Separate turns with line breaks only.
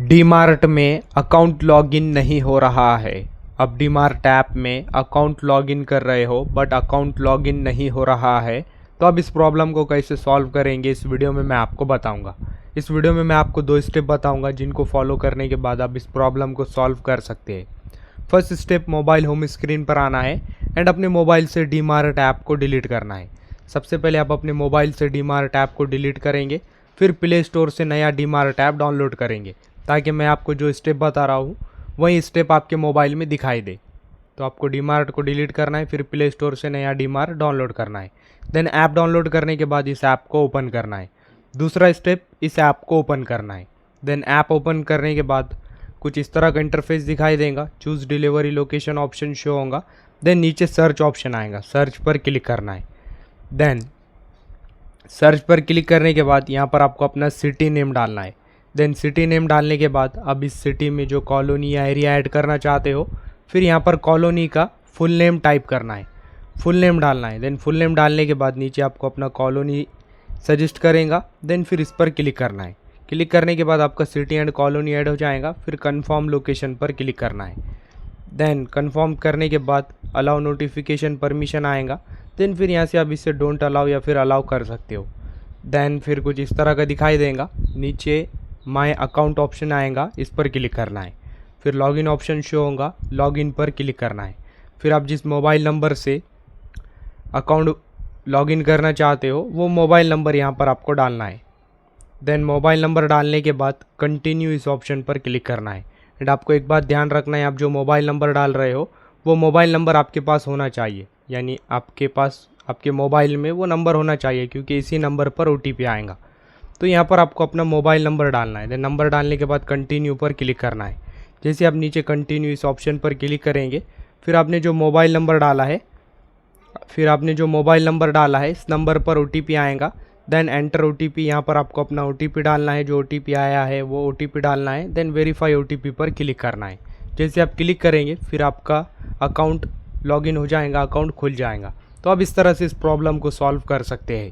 डीमार्ट में account login नहीं हो रहा है। अब डीमार्ट ऐप में अकाउंट लॉगिन कर रहे हो बट अकाउंट लॉगिन नहीं हो रहा है, तो अब इस प्रॉब्लम को कैसे सॉल्व करेंगे इस वीडियो में मैं आपको बताऊंगा। इस वीडियो में मैं आपको 2 स्टेप बताऊंगा जिनको फॉलो करने के बाद आप इस प्रॉब्लम को सॉल्व कर सकते हैं। First step, mobile home screen पर आना है एंड अपने मोबाइल से डीमार्ट ऐप को डिलीट करना है। सबसे पहले आप अपने मोबाइल से डीमार्ट ऐप को डिलीट करेंगे, फिर प्ले स्टोर से नया डीमार्ट ऐप डाउनलोड करेंगे ताकि मैं आपको जो स्टेप बता रहा हूँ वही स्टेप आपके मोबाइल में दिखाई दे। तो आपको डीमार्ट को डिलीट करना है, फिर प्ले स्टोर से नया डीमार्ट डाउनलोड करना है। देन ऐप डाउनलोड करने के बाद इस ऐप को ओपन करना है। दूसरा स्टेप, इस ऐप को ओपन करना है। देन ऐप ओपन करने के बाद कुछ इस तरह का इंटरफेस दिखाई देगा। Choose delivery location option show होगा। देन नीचे सर्च ऑप्शन आएगा, सर्च पर क्लिक करना है। देन सर्च पर क्लिक करने के बाद यहाँ पर आपको अपना सिटी नेम डालना है। देन सिटी नेम डालने के बाद अब इस सिटी में जो कॉलोनी या एरिया ऐड करना चाहते हो, फिर यहाँ पर कॉलोनी का फुल नेम टाइप करना है, फुल नेम डालना है। देन फुल नेम डालने के बाद नीचे आपको अपना कॉलोनी सजेस्ट करेगा। देन फिर इस पर क्लिक करना है। क्लिक करने के बाद आपका सिटी एंड कॉलोनी ऐड हो जाएगा। फिर कन्फर्म लोकेशन पर क्लिक करना है। देन कन्फर्म करने के बाद अलाउ नोटिफिकेशन परमिशन आएगा। देन फिर यहाँ से आप इसे डोंट अलाउ या फिर अलाउ कर सकते हो। देन फिर कुछ इस तरह का दिखाई देगा। नीचे माय अकाउंट ऑप्शन आएगा, इस पर क्लिक करना है। फिर लॉगिन ऑप्शन शो होगा, लॉगिन पर क्लिक करना है। फिर आप जिस मोबाइल नंबर से अकाउंट लॉगिन करना चाहते हो वो मोबाइल नंबर यहाँ पर आपको डालना है। देन मोबाइल नंबर डालने के बाद कंटिन्यू इस ऑप्शन पर क्लिक करना है। एंड आपको एक बात ध्यान रखना है, आप जो मोबाइल नंबर डाल रहे हो वो मोबाइल नंबर आपके पास होना चाहिए, यानी आपके पास आपके मोबाइल में वो नंबर होना चाहिए क्योंकि इसी नंबर पर OTP आएगा। तो यहाँ पर आपको अपना मोबाइल नंबर डालना है। देन नंबर डालने के बाद कंटिन्यू पर क्लिक करना है। जैसे आप नीचे कंटिन्यू इस ऑप्शन पर क्लिक करेंगे, फिर आपने जो मोबाइल नंबर डाला है इस नंबर पर OTP आएगा। देन एंटर OTP, यहाँ पर आपको अपना OTP डालना है, जो OTP आया है वो OTP डालना है। देन वेरीफाई OTP पर क्लिक करना है। जैसे आप क्लिक करेंगे फिर आपका अकाउंट लॉगिन हो जाएगा, अकाउंट खुल जाएगा। तो आप इस तरह से इस प्रॉब्लम को सॉल्व कर सकते हैं।